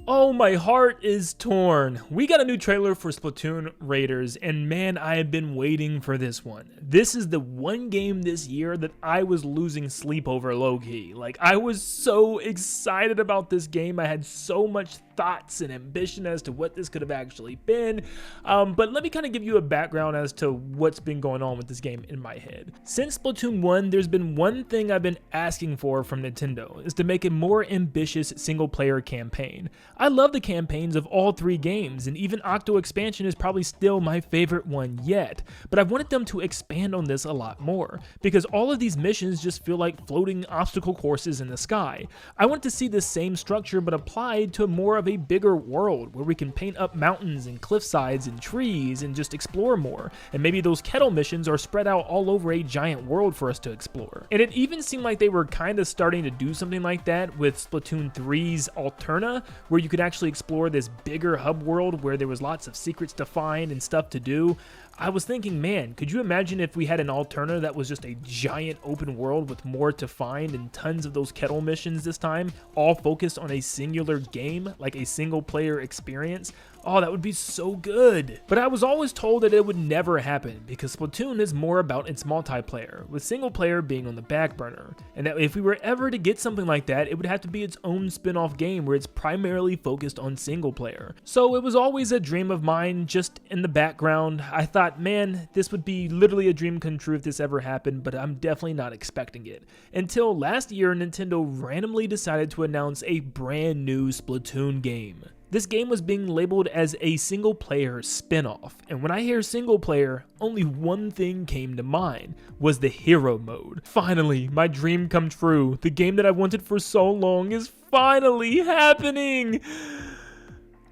Oh, my heart is torn. We got a new trailer for Splatoon Raiders, and man, I have been waiting for this one. This is the one game this year that I was losing sleep over low-key. Like, I was so excited about this game. I had so much thoughts and ambition as to what this could have actually been. But let me kind of give you a background as to what's been going on with this game in my head. Since Splatoon 1, there's been one thing I've been asking for from Nintendo, is to make a more ambitious single-player campaign. I love the campaigns of all three games, and even Octo Expansion is probably still my favorite one yet, but I wanted them to expand on this a lot more, because all of these missions just feel like floating obstacle courses in the sky. I want to see the same structure but applied to more of a bigger world, where we can paint up mountains and cliff sides and trees and just explore more, and maybe those kettle missions are spread out all over a giant world for us to explore. And it even seemed like they were kind of starting to do something like that with Splatoon 3's Alterna, where you could actually explore this bigger hub world where there was lots of secrets to find and stuff to do. I was thinking, man, could you imagine if we had an Alterna that was just a giant open world with more to find and tons of those kettle missions this time, all focused on a singular game, like a single player experience? Oh, that would be so good. But I was always told that it would never happen because Splatoon is more about its multiplayer, with single player being on the back burner. And that if we were ever to get something like that, it would have to be its own spin-off game where it's primarily focused on single player. So it was always a dream of mine, just in the background. I thought, man, this would be literally a dream come true if this ever happened, but I'm definitely not expecting it. Until last year, Nintendo randomly decided to announce a brand new Splatoon game. This game was being labeled as a single-player spin-off, and when I hear single-player, only one thing came to mind, was the hero mode. Finally, my dream come true. The game that I wanted for so long is finally happening!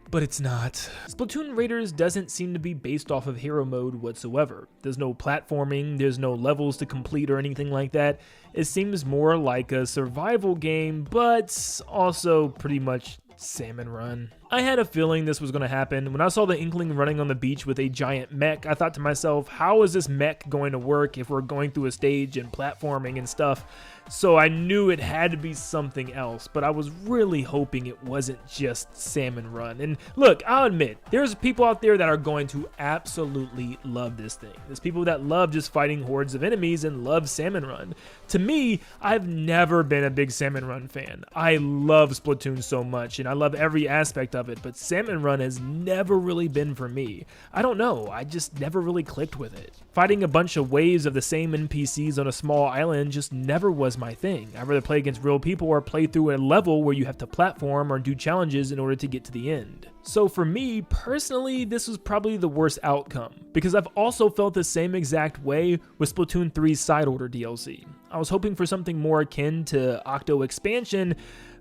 But it's not. Splatoon Raiders doesn't seem to be based off of hero mode whatsoever. There's no platforming, there's no levels to complete or anything like that. It seems more like a survival game, but also pretty much salmon run. I had a feeling this was going to happen. When I saw the Inkling running on the beach with a giant mech, I thought to myself, how is this mech going to work if we're going through a stage and platforming and stuff? So I knew it had to be something else, but I was really hoping it wasn't just salmon run. And look, I'll admit, there's people out there that are going to absolutely love this thing. There's people that love just fighting hordes of enemies and love salmon run. To me, I've never been a big salmon run fan. I love Splatoon so much, and I love every aspect of it, but salmon run has never really been for me. I don't know, I just never really clicked with it. Fighting a bunch of waves of the same NPCs on a small island just never was my thing. I'd rather play against real people or play through a level where you have to platform or do challenges in order to get to the end. So for me, personally, this was probably the worst outcome, because I've also felt the same exact way with Splatoon 3's Side Order DLC. I was hoping for something more akin to Octo Expansion,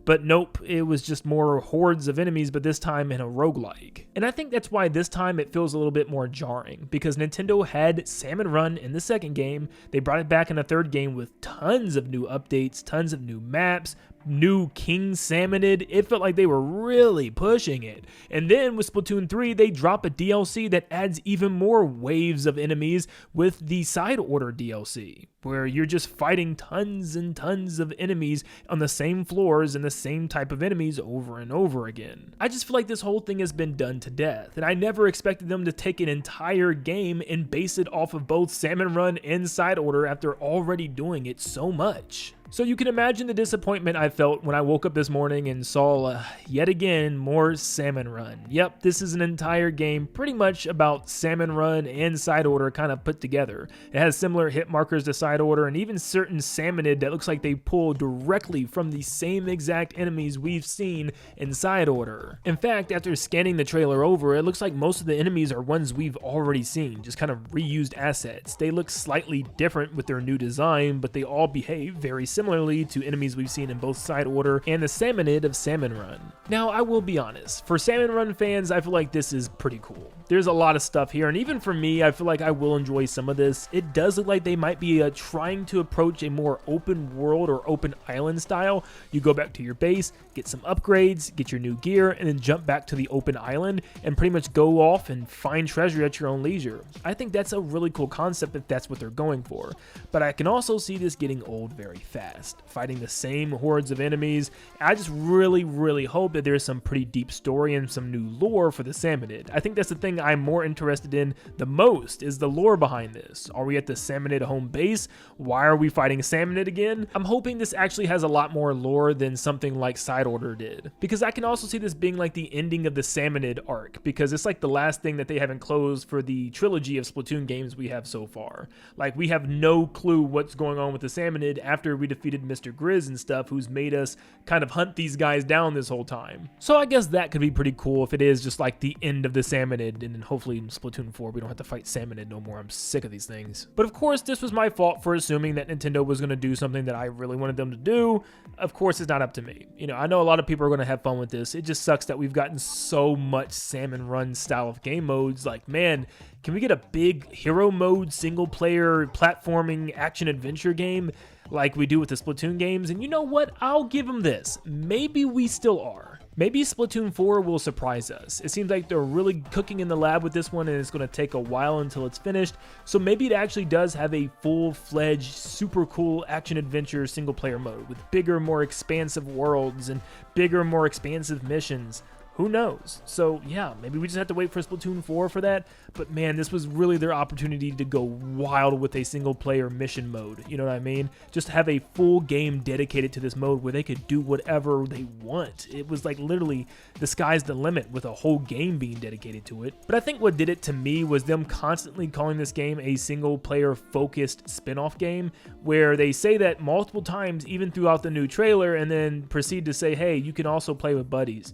but nope, it was just more hordes of enemies, but this time in a roguelike. And I think that's why this time it feels a little bit more jarring, because Nintendo had Salmon Run in the second game, they brought it back in the third game with tons of new updates, tons of new maps, new King Salmonid. It felt like they were really pushing it. And then with Splatoon 3, they drop a DLC that adds even more waves of enemies with the Side Order DLC, where you're just fighting tons and tons of enemies on the same floors and the same type of enemies over and over again. I just feel like this whole thing has been done to death, and I never expected them to take an entire game and base it off of both Salmon Run and Side Order after already doing it so much. So you can imagine the disappointment I felt when I woke up this morning and saw, yet again, more Salmon Run. Yep, this is an entire game pretty much about Salmon Run and Side Order kind of put together. It has similar hit markers to Side Order and even certain Salmonid that looks like they pull directly from the same exact enemies we've seen in Side Order. In fact, after scanning the trailer over, it looks like most of the enemies are ones we've already seen, just kind of reused assets. They look slightly different with their new design, but they all behave very similarly to enemies we've seen in both Side Order and the Salmonid of Salmon Run. Now, I will be honest, for Salmon Run fans, I feel like this is pretty cool. There's a lot of stuff here, and even for me, I feel like I will enjoy some of this. It does look like they might be trying to approach a more open world or open island style. You go back to your base, get some upgrades, get your new gear, and then jump back to the open island and pretty much go off and find treasure at your own leisure. I think that's a really cool concept if that's what they're going for, but I can also see this getting old very fast. blast, fighting the same hordes of enemies. I just really hope that there's some pretty deep story and some new lore for the Salmonid. I think that's the thing I'm more interested in the most, is the lore behind this. Are we at the Salmonid home base? Why are we fighting Salmonid again? I'm hoping this actually has a lot more lore than something like Side Order did, because I can also see this being like the ending of the Salmonid arc, because it's like the last thing that they haven't closed for the trilogy of Splatoon games we have so far. Like, we have no clue what's going on with the Salmonid after we defeated Mr. Grizz and stuff, who's made us kind of hunt these guys down this whole time. So I guess that could be pretty cool if it is just like the end of the Salmonid, and then hopefully in Splatoon 4 we don't have to fight Salmonid no more. I'm sick of these things. But of course, this was my fault for assuming that Nintendo was going to do something that I really wanted them to do. Of course, it's not up to me. You know, I know a lot of people are going to have fun with this. It just sucks that we've gotten so much Salmon Run style of game modes. Like, man, can we get a big hero mode, single player, platforming, action adventure game like we do with the Splatoon games? And you know what? I'll give them this. Maybe we still are. Maybe Splatoon 4 will surprise us. It seems like they're really cooking in the lab with this one, and it's going to take a while until it's finished. So maybe it actually does have a full-fledged, super cool action-adventure single-player mode with bigger, more expansive worlds and bigger, more expansive missions. Who knows? So yeah, maybe we just have to wait for Splatoon 4 for that. But man, this was really their opportunity to go wild with a single player mission mode. You know what I mean? Just have a full game dedicated to this mode where they could do whatever they want. It was like literally the sky's the limit with a whole game being dedicated to it. But I think what did it to me was them constantly calling this game a single player focused spin-off game, where they say that multiple times even throughout the new trailer, and then proceed to say, hey, you can also play with buddies.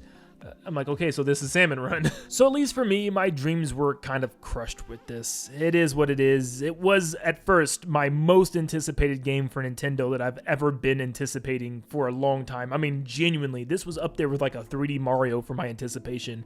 I'm like, okay, so this is Salmon Run. So at least for me, my dreams were kind of crushed with this. It is what it is. It was, at first, my most anticipated game for Nintendo that I've ever been anticipating for a long time. I mean, genuinely, this was up there with like a 3D Mario for my anticipation.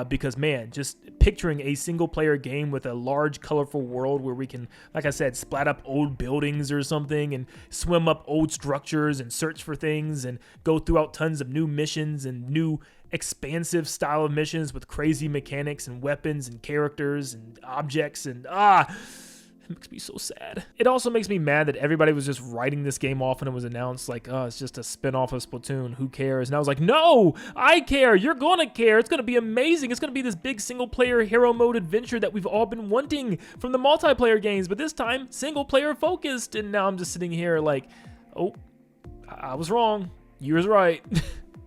Because, man, just picturing a single-player game with a large, colorful world where we can, like I said, splat up old buildings or something and swim up old structures and search for things and go throughout tons of new missions and new expansive style of missions with crazy mechanics and weapons and characters and objects, and it makes me so sad. It also makes me mad that everybody was just writing this game off when it was announced, like, oh, it's just a spin-off of Splatoon, who cares? And I was like, no, I care, you're gonna care, it's gonna be amazing, it's gonna be this big single-player hero mode adventure that we've all been wanting from the multiplayer games, but this time, single-player focused, and now I'm just sitting here like, oh, I was wrong, you was right.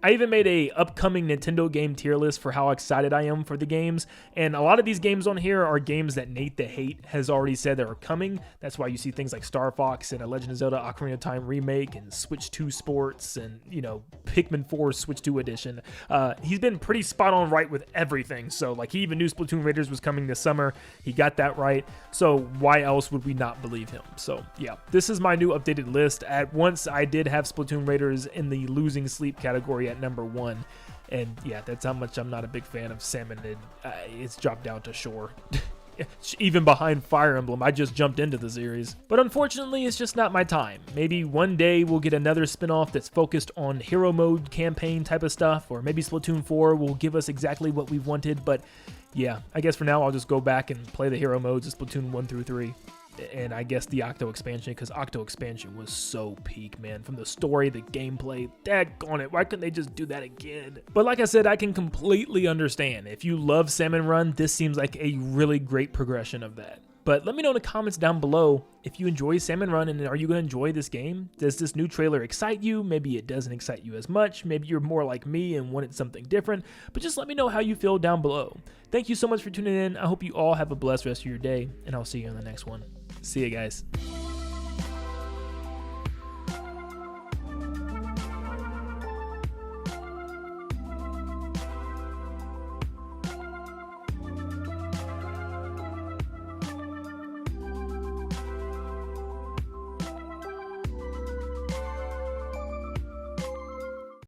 I even made a upcoming Nintendo game tier list for how excited I am for the games, and a lot of these games on here are games that Nate the Hate has already said that are coming. That's why you see things like Star Fox and a Legend of Zelda Ocarina of Time remake and Switch 2 Sports and, you know, Pikmin 4 Switch 2 edition. He's been pretty spot on right with everything, so like he even knew Splatoon Raiders was coming this summer. He got that right, so why else would we not believe him? So yeah, this is my new updated list. At once I did have Splatoon Raiders in the losing sleep category at number 1, and yeah, that's how much I'm not a big fan of Salmonid. It's dropped down to shore. Even behind Fire Emblem, I just jumped into the series. But unfortunately, it's just not my time. Maybe one day we'll get another spin-off that's focused on hero mode campaign type of stuff, or maybe Splatoon 4 will give us exactly what we've wanted, but yeah, I guess for now I'll just go back and play the hero modes of Splatoon 1 through 3. And I guess the Octo expansion, because Octo expansion was so peak, man. From the story, the gameplay, daggone it, why couldn't they just do that again? But like I said, I can completely understand. If you love Salmon Run, this seems like a really great progression of that. But let me know in the comments down below if you enjoy Salmon Run, and are you going to enjoy this game? Does this new trailer excite you? Maybe it doesn't excite you as much. Maybe you're more like me and wanted something different. But just let me know how you feel down below. Thank you so much for tuning in. I hope you all have a blessed rest of your day, and I'll see you in the next one. See you guys.